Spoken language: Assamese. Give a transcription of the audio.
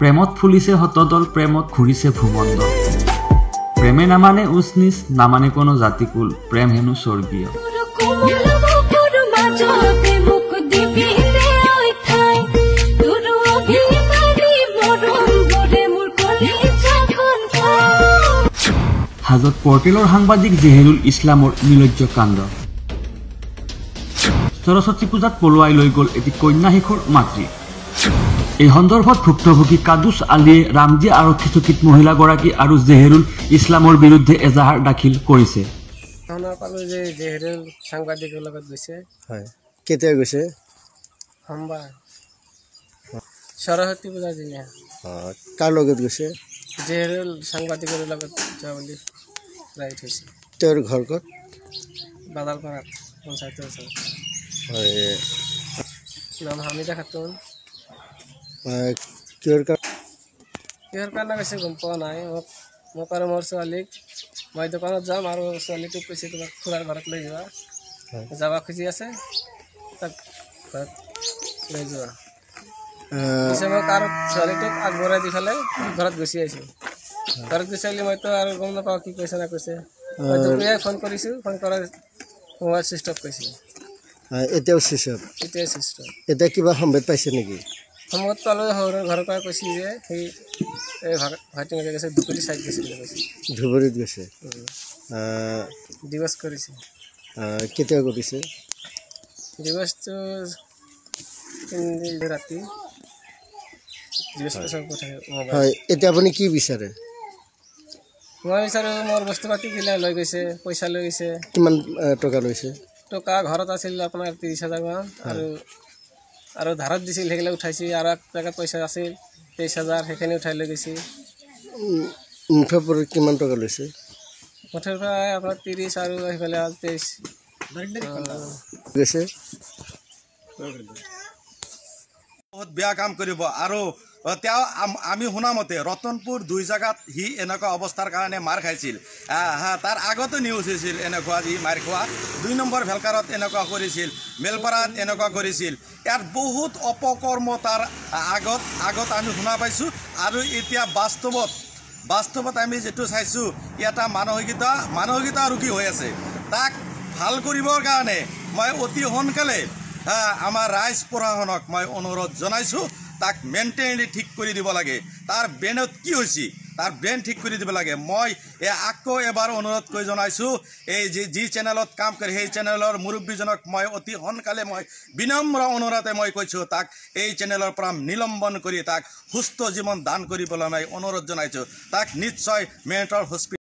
প্ৰেমত ফুলিছে হতদল প্ৰেমত ঘূৰিছে ভূমণ্ডল প্ৰেমে নামানে উচ নিচ নামানে কোনো জাতিকুল প্ৰেম হেনো স্বৰ্গীয় হাজত পৰ্টেলৰ সাংবাদিক জেহেৰুল ইছলামৰ নিলজ্জ কাণ্ড সৰস্বতী পূজাত পলুৱাই লৈ গ'ল এটি কন্যা শিশুৰ মাতৃ এই সন্দৰ্ভত ভুক্তভোগী কাদুছ আলীয়ে ৰামজী আৰক্ষী চকীত মহিলাগৰাকী আৰু জেহেৰুল ইছলামৰ বিৰুদ্ধে এজাহাৰ দাখিল কৰিছে জেহেৰুল সাংবাদিকৰ লগত গৈছে হয় কেতিয়া গৈছে সোমবাৰ সৰস্বতী পূজাৰ দিনা কাৰ লগত গৈছে জেহেৰুল সাংবাদিকৰ লগত যোৱা বুলি ৰাইট হৈছে তেওঁৰ ঘৰ ক'ত বাদালপাৰাত পঞ্চায়তৰ ওচৰত হয় নাম হামিদা খাতুন কিহৰ কাৰণে কৈছে গম পোৱা নাই মোক আৰু মোৰ ছোৱালীক মই দোকানত যাম আৰু ছোৱালীটোক কৈছে তোমাক খুৰাৰ ঘৰত লৈ যোৱা যাব খুজি আছে তাক ঘৰত লৈ যোৱা পিছে মোক আৰু ছোৱালীটোক আগবঢ়াই দি পেলাই ঘৰত গুচি আহিছোঁ ঘৰত গুচি আহিলে মইতো আৰু গম নাপাওঁ কি কৈছে না কৈছে মই দুপৰীয়াই ফোন কৰিছোঁ ফোন কৰাৰ মোবাইল ছুইচ অফ কৈছে এতিয়াও ছুইচ অফ এতিয়াই ছুইচ অফ এতিয়া কিবা সম্ভেদ পাইছে নেকি সময়ত পালোঁ ঘৰৰ পৰা কৈছে যে সেই ভাইটিঙে গৈছে দুপৰী চাইড গৈছে বুলি কৈছে ধুবুৰীত গৈছে দিৱস কৰিছে কেতিয়া কৰিছে দিৱসটো ৰাতি হয় এতিয়া আপুনি কি বিচাৰে মই বিচাৰোঁ মোৰ বস্তু পাতি কিলা লৈ গৈছে পইচা লৈ গৈছে কিমান টকা লৈছে টকা ঘৰত আছিল আপোনাৰ 30,000 মান আৰু ধাৰত দিছিল সেইবিলাক উঠাইছে আৰু এক জেগাত পইচা আছিল 23,000 সেইখিনি উঠাই লৈ গৈছে মুঠৰ পৰা কিমান টকা লৈছে মুঠৰ পৰা আপোনাৰ 30 আৰু সেইফালে 23 গৈছে বহুত বেয়া কাম কৰিব আৰু আমি শুনা মতে ৰতনপুৰ দুই জায়গাত হি এনেকুৱা অৱস্থাৰ কাৰণে মাৰ খাইছিল তাৰ আগতো নিউজ হৈছিল এনেকুৱা যি মাৰ খোৱা 2 নম্বৰ ভেলকাৰত এনেকুৱা কৰিছিল মেলপাৰাত এনেকুৱা কৰিছিল ইয়াৰ বহুত অপকৰ্ম তাৰ আগত আমি শুনা পাইছোঁ আৰু এতিয়া বাস্তৱত আমি যেটো চাইছোঁ এটা মানসিকতা ৰোগী হৈ আছে তাক ভাল কৰিবৰ কাৰণে মই অতি সোনকালে আমাৰ ৰাইজ প্ৰশাসনক মই অনুৰোধ জনাইছোঁ তাক মেইনটেইনলি ঠিক কৰি দিব লাগে তাৰ ব্ৰেইনত কি হৈছে তাৰ ব্ৰেইন ঠিক কৰি দিব লাগে মই আকৌ এবাৰ অনুৰোধ কৰি জনাইছোঁ এই যি চেনেলত কাম কৰে সেই চেনেলৰ মুৰব্বীজনক মই অতি সোনকালে মই বিনম্ৰ অনুৰোধে মই কৈছোঁ তাক এই চেনেলৰ পৰা নিলম্বন কৰি তাক সুস্থ জীৱন দান কৰিবলৈ মই অনুৰোধ জনাইছোঁ তাক নিশ্চয় মেণ্টেল হস্পিটেল